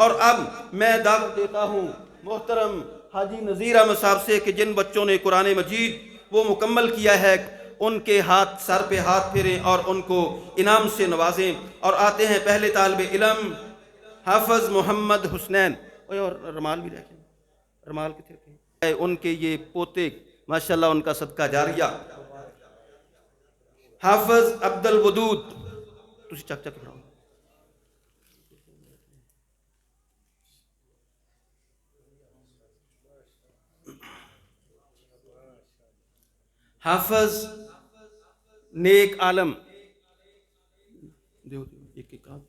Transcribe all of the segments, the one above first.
اور اب میں دعوت دیتا ہوں محترم حاجی نذیر احمد صاحب سے کہ جن بچوں نے قرآن مجید وہ مکمل کیا ہے ان کے ہاتھ سر پہ ہاتھ پھیریں اور ان کو انعام سے نوازیں۔ اور آتے ہیں پہلے طالب علم حافظ محمد حسنین، اور رمال بھی رکھیں، رمال کتنے رکھیں، ان کے یہ پوتے ماشاءاللہ ان کا صدقہ جاریہ حافظ عبد الودود، تسی چک چک پڑھاؤ، حافظ نیک عالم، دیو ایک ایک کام،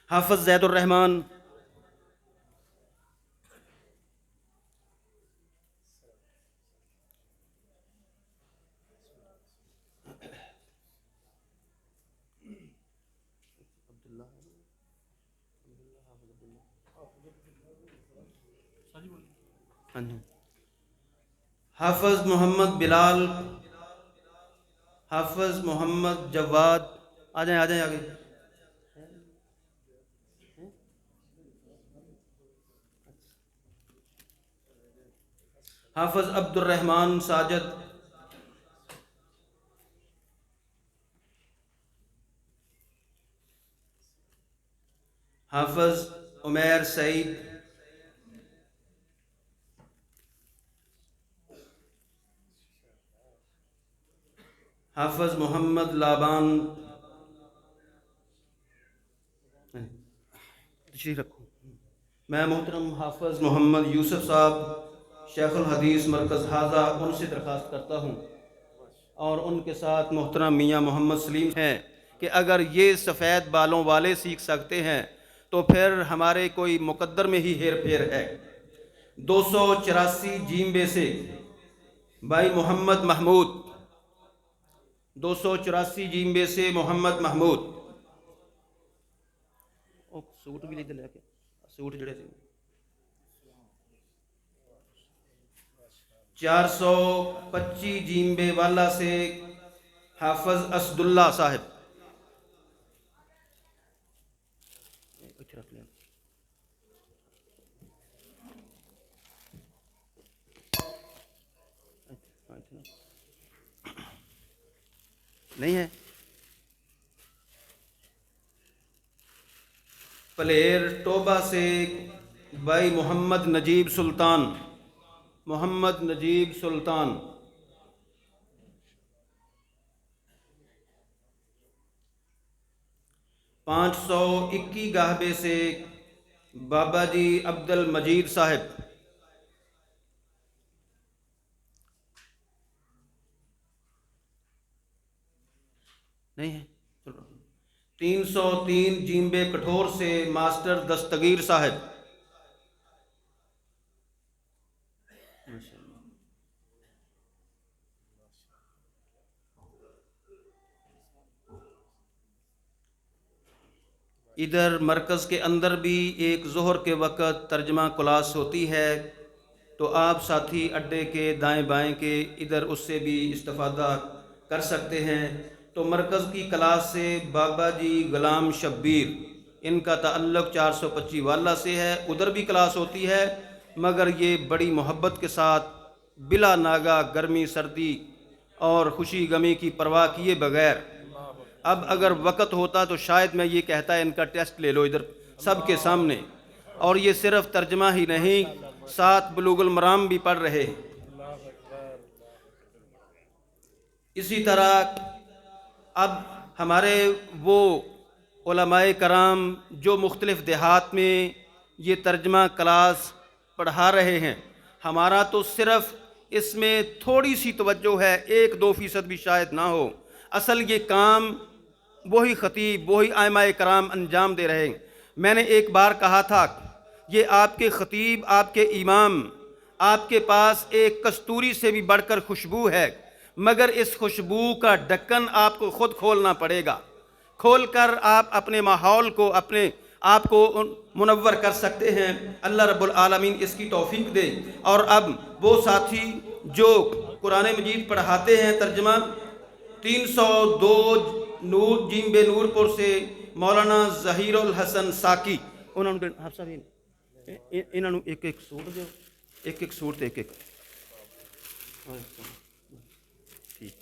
حافظ زید الرحمان، حافظ محمد بلال، حافظ محمد جواد، آ جائیں آگے، حافظ عبد الرحمان ساجد، حافظ عمیر سعید، حافظ محمد لابان، تشریف رکھو، میں محترم حافظ محمد یوسف صاحب شیخ الحدیث مرکز حاضہ ان سے درخواست کرتا ہوں، اور ان کے ساتھ محترم میاں محمد سلیم ہیں کہ اگر یہ سفید بالوں والے سیکھ سکتے ہیں تو پھر ہمارے کوئی مقدر میں ہی ہیر پھیر ہے۔ 284 جیمبے سے بھائی محمد محمود، 284 جیمبے سے محمد محمود، سوٹ بھی لے کے سوٹ جڑے تھے، 425 جیمبے والا سے حافظ اسداللہ صاحب، نہیں ہے پلیر ٹوبہ سے بھائی محمد نجیب سلطان، محمد نجیب سلطان، 521 گاہبے سے بابا جی عبد المجید صاحب، نہیں ہے 303 جیمبے کٹھور سے ماسٹر دستگیر صاحب، ادھر مرکز کے اندر بھی ایک ظہر کے وقت ترجمہ کلاس ہوتی ہے، تو آپ ساتھی اڈے کے دائیں بائیں کے ادھر اس سے بھی استفادہ کر سکتے ہیں۔ تو مرکز کی کلاس سے بابا جی غلام شبیر، ان کا تعلق 425 والا سے ہے، ادھر بھی کلاس ہوتی ہے، مگر یہ بڑی محبت کے ساتھ بلا ناگا گرمی سردی اور خوشی غمی کی پرواہ کیے بغیر، اب اگر وقت ہوتا تو شاید میں یہ کہتا ہے ان کا ٹیسٹ لے لو ادھر سب کے سامنے، اور یہ صرف ترجمہ ہی نہیں ساتھ بلوغ المرام بھی پڑھ رہے۔ اسی طرح اب ہمارے وہ علماء کرام جو مختلف دیہات میں یہ ترجمہ کلاس پڑھا رہے ہیں، ہمارا تو صرف اس میں تھوڑی سی توجہ ہے، 1-2% بھی شاید نہ ہو، اصل یہ کام وہی خطیب وہی ائمہ کرام انجام دے رہے ہیں۔ میں نے ایک بار کہا تھا یہ آپ کے خطیب آپ کے امام آپ کے پاس ایک کستوری سے بھی بڑھ کر خوشبو ہے، مگر اس خوشبو کا ڈھکن آپ کو خود کھولنا پڑے گا، کھول کر آپ اپنے ماحول کو، اپنے آپ کو منور کر سکتے ہیں۔ اللہ رب العالمین اس کی توفیق دے۔ اور اب وہ ساتھی جو قرآن مجید پڑھاتے ہیں ترجمہ 302 نور جیم بے نور پور سے مولانا ظہیر الحسن ساکی، انہوں نے آپ صاحب انہوں نے ایک ایک سوٹ دو، ایک ایک سوٹ ایک ایک ٹھیک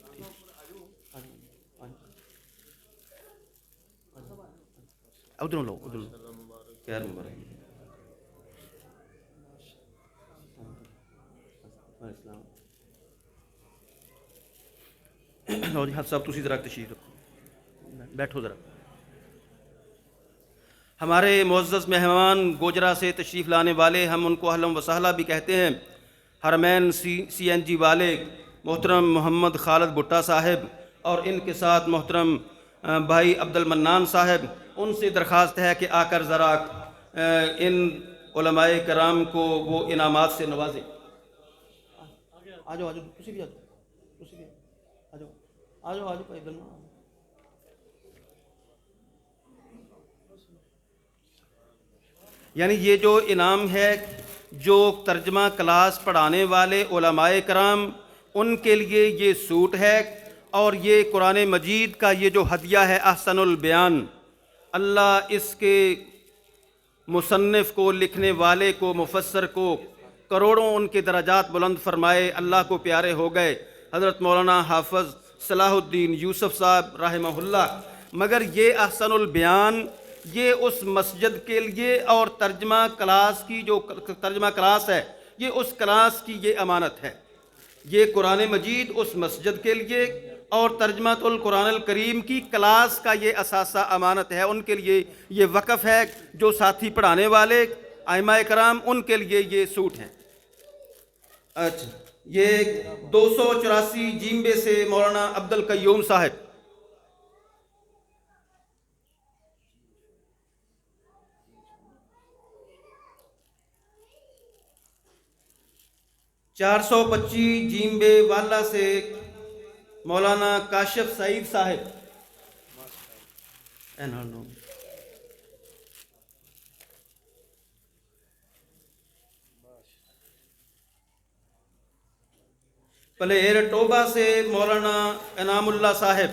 ادھر لو، ادھر خیر مبارک۔ لو جی حافظ صاحب تسی ذرا تشریف رکھو، بیٹھو ذرا۔ ہمارے معزز مہمان گوجرا سے تشریف لانے والے، ہم ان کو اہلا و سہلا بھی کہتے ہیں، حرمین سی این جی والے محترم محمد خالد بھٹا صاحب، اور ان کے ساتھ محترم بھائی عبد المنان صاحب، ان سے درخواست ہے کہ آ کر ذرا ان علماء کرام کو وہ انعامات سے نوازیں۔ آ جاؤ کسی بھی آ جاؤ، کسی بھی آ جاؤ، آ جاؤ، آ جاؤ ادھر نا۔ یعنی یہ جو انعام ہے، جو ترجمہ کلاس پڑھانے والے علماء کرام، ان کے لیے یہ سوٹ ہے، اور یہ قرآن مجید کا یہ جو ہدیہ ہے احسن البیان، اللہ اس کے مصنف کو، لکھنے والے کو، مفسر کو کروڑوں ان کے درجات بلند فرمائے، اللہ کو پیارے ہو گئے حضرت مولانا حافظ صلاح الدین یوسف صاحب رحمہ اللہ۔ مگر یہ احسن البیان یہ اس مسجد کے لیے، اور ترجمہ کلاس کی جو ترجمہ کلاس ہے، یہ اس کلاس کی یہ امانت ہے۔ یہ قرآن مجید اس مسجد کے لیے اور ترجمہ القرآن الکریم کی کلاس کا یہ اثاثہ امانت ہے، ان کے لیے یہ وقف ہے۔ جو ساتھی پڑھانے والے ائمہ کرام، ان کے لیے یہ سوٹ ہیں۔ اچھا، یہ 284 جیمبے سے مولانا عبد القیوم صاحب، 425 جیمبے والا سے مولانا کاشف سعید صاحب، پلیر ٹوبہ سے مولانا انعام اللہ صاحب،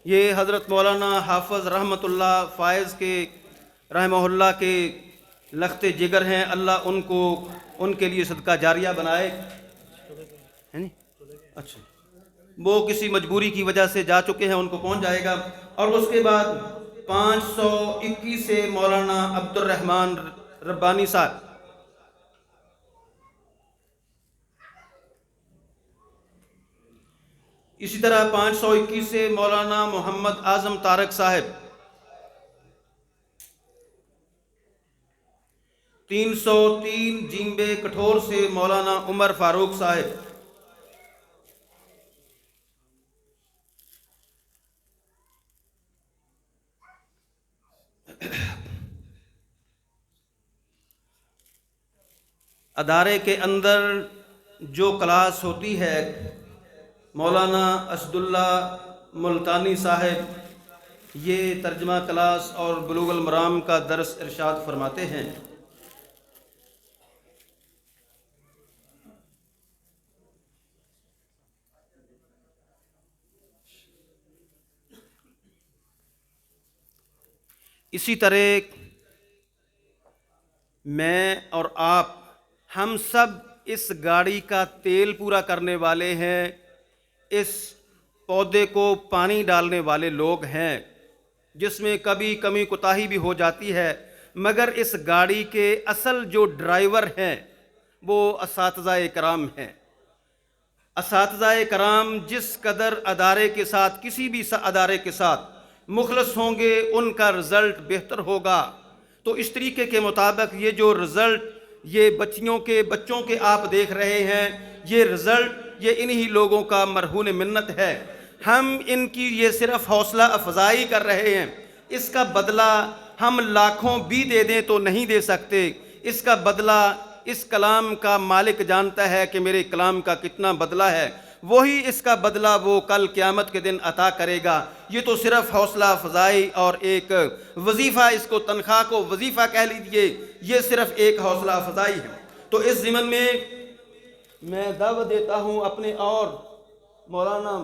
یہ حضرت مولانا حافظ رحمت اللہ فائز کے رحمہ اللہ کے لخت جگر ہیں، اللہ ان کو ان کے لیے صدقہ جاریہ بنائے۔ اچھا، وہ کسی مجبوری کی وجہ سے جا چکے ہیں، ان کو پہنچ جائے گا۔ اور اس کے بعد 521 سے مولانا عبد الرحمن ربانی صاحب، اسی طرح 521 سے مولانا محمد اعظم طارق صاحب، 303 جیمبے کٹھور سے مولانا عمر فاروق صاحب، ادارے کے اندر جو کلاس ہوتی ہے، مولانا اسد اللہ ملتانی صاحب یہ ترجمہ کلاس اور بلوغ المرام کا درس ارشاد فرماتے ہیں۔ اسی طرح میں اور آپ ہم سب اس گاڑی کا تیل پورا کرنے والے ہیں، اس پودے کو پانی ڈالنے والے لوگ ہیں، جس میں کبھی کمی کوتاہی بھی ہو جاتی ہے، مگر اس گاڑی کے اصل جو ڈرائیور ہیں وہ اساتذہ کرام ہیں۔ اساتذہ کرام جس قدر ادارے کے ساتھ، کسی بھی ادارے کے ساتھ مخلص ہوں گے، ان کا رزلٹ بہتر ہوگا۔ تو اس طریقے کے مطابق یہ جو رزلٹ یہ بچوں کے آپ دیکھ رہے ہیں، یہ رزلٹ یہ انہی لوگوں کا مرہون منت ہے۔ ہم ان کی یہ صرف حوصلہ افزائی کر رہے ہیں، اس کا بدلہ ہم لاکھوں بھی دے دیں تو نہیں دے سکتے۔ اس کا بدلہ اس کلام کا مالک جانتا ہے کہ میرے کلام کا کتنا بدلہ ہے۔ وہی اس کا بدلہ وہ کل قیامت کے دن عطا کرے گا۔ یہ تو صرف حوصلہ افزائی اور ایک وظیفہ، اس کو تنخواہ کو وظیفہ کہہ لیجئے، یہ صرف ایک حوصلہ افزائی ہے۔ تو اس ضمن میں میں دعوت دیتا ہوں اپنے اور مولانا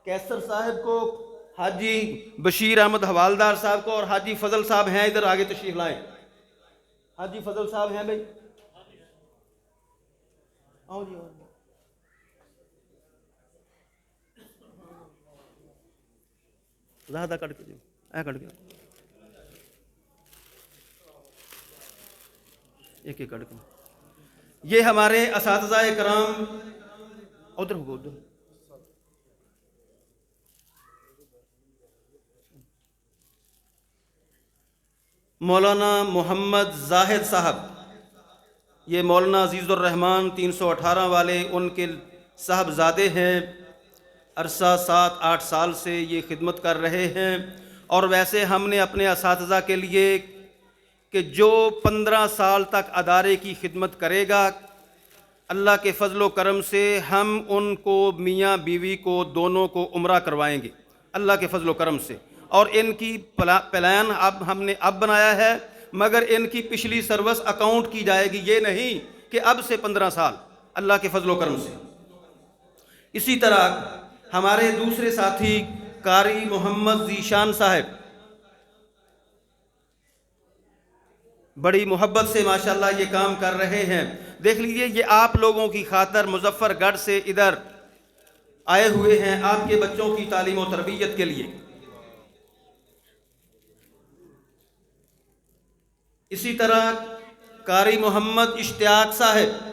کیسر صاحب کو، حاجی بشیر احمد حوالدار صاحب کو، اور حاجی فضل صاحب ہیں ادھر آگے تشریف لائیں۔ حاجی فضل صاحب ہیں بھائی، آؤ جی، زیادہ کٹ کے جو کٹ کے ایک ایک کٹ کے۔ یہ ہمارے اساتذہ کرام، ادھر ہو ادھر، مولانا محمد زاہد صاحب، یہ مولانا عزیز الرحمان 318 والے ان کے صاحبزادے ہیں، عرصہ 7-8 سال سے یہ خدمت کر رہے ہیں۔ اور ویسے ہم نے اپنے اساتذہ کے لیے کہ جو 15 سال تک ادارے کی خدمت کرے گا، اللہ کے فضل و کرم سے ہم ان کو میاں بیوی کو دونوں کو عمرہ کروائیں گے اللہ کے فضل و کرم سے۔ اور ان کی پلان اب ہم نے بنایا ہے، مگر ان کی پچھلی سروس اکاؤنٹ کی جائے گی، یہ نہیں کہ اب سے 15 سال، اللہ کے فضل و کرم سے۔ اسی طرح ہمارے دوسرے ساتھی قاری محمد ذیشان صاحب بڑی محبت سے ماشاءاللہ یہ کام کر رہے ہیں۔ دیکھ لیجئے، یہ آپ لوگوں کی خاطر مظفر گڑھ سے ادھر آئے ہوئے ہیں آپ کے بچوں کی تعلیم و تربیت کے لیے۔ اسی طرح قاری محمد اشتیاق صاحب،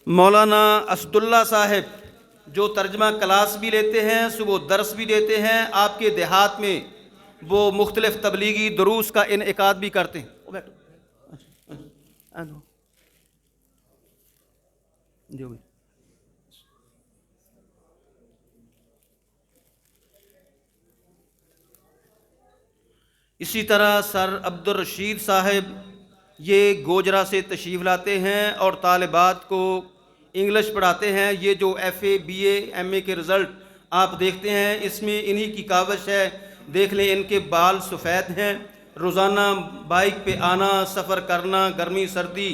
مولانا اسد اللہ صاحب جو ترجمہ کلاس بھی لیتے ہیں، صبح درس بھی دیتے ہیں، آپ کے دیہات میں وہ مختلف تبلیغی دروس کا انعقاد بھی کرتے ہیں۔ اسی طرح سر عبد الرشید صاحب، یہ گوجرا سے تشریف لاتے ہیں اور طالبات کو انگلش پڑھاتے ہیں۔ یہ جو F A, B A, M A کے رزلٹ آپ دیکھتے ہیں، اس میں انہی کی کاوش ہے۔ دیکھ لیں، ان کے بال سفید ہیں، روزانہ بائک پہ آنا، سفر کرنا، گرمی سردی،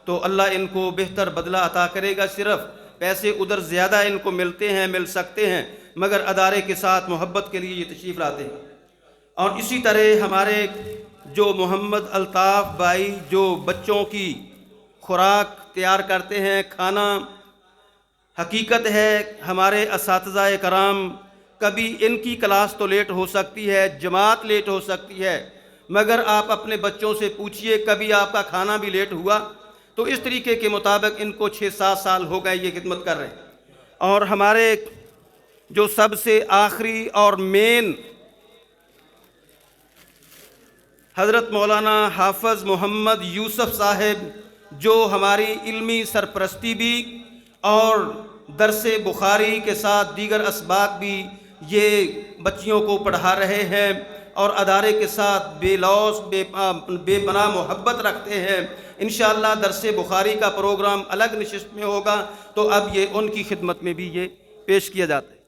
تو اللہ ان کو بہتر بدلہ عطا کرے گا۔ صرف پیسے ادھر زیادہ ان کو ملتے ہیں، مل سکتے ہیں، مگر ادارے کے ساتھ محبت کے لیے یہ تشریف لاتے ہیں۔ اور اسی طرح ہمارے جو محمد الطاف بھائی جو بچوں کی خوراک تیار کرتے ہیں، کھانا، حقیقت ہے ہمارے اساتذہ کرام، کبھی ان کی کلاس تو لیٹ ہو سکتی ہے، جماعت لیٹ ہو سکتی ہے، مگر آپ اپنے بچوں سے پوچھئے کبھی آپ کا کھانا بھی لیٹ ہوا؟ تو اس طریقے کے مطابق ان کو 6-7 سال ہو گئے یہ خدمت کر رہے ہیں۔ اور ہمارے جو سب سے آخری اور مین حضرت مولانا حافظ محمد یوسف صاحب، جو ہماری علمی سرپرستی بھی اور درس بخاری کے ساتھ دیگر اسباق بھی یہ بچیوں کو پڑھا رہے ہیں اور ادارے کے ساتھ بے لوث بے پناہ محبت رکھتے ہیں۔ انشاءاللہ درس بخاری کا پروگرام الگ نشست میں ہوگا، تو اب یہ ان کی خدمت میں بھی یہ پیش کیا جاتا ہے۔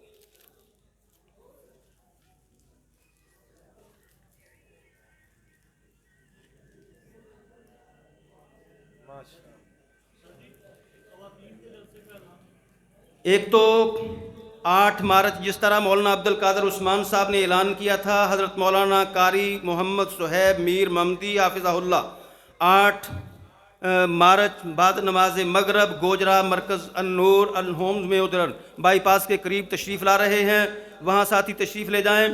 ایک تو 8 مارچ جس طرح مولانا عبد القادر عثمان صاحب نے اعلان کیا تھا، حضرت مولانا قاری محمد صہیب میر محمدی حافظہ اللہ 8 مارچ بعد نماز مغرب گوجرا مرکز النور الہومز میں ادھر بائی پاس کے قریب تشریف لا رہے ہیں، وہاں ساتھی تشریف لے جائیں۔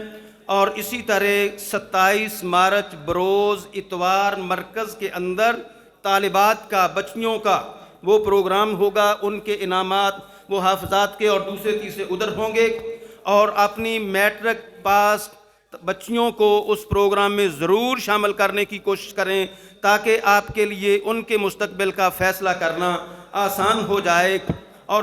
اور اسی طرح 27 مارچ بروز اتوار مرکز کے اندر طالبات کا، بچیوں کا وہ پروگرام ہوگا، ان کے انعامات وہ حافظات کے اور دوسرے تیسرے ادھر ہوں گے۔ اور اپنی میٹرک پاس بچیوں کو اس پروگرام میں ضرور شامل کرنے کی کوشش کریں، تاکہ آپ کے لیے ان کے مستقبل کا فیصلہ کرنا آسان ہو جائے۔ اور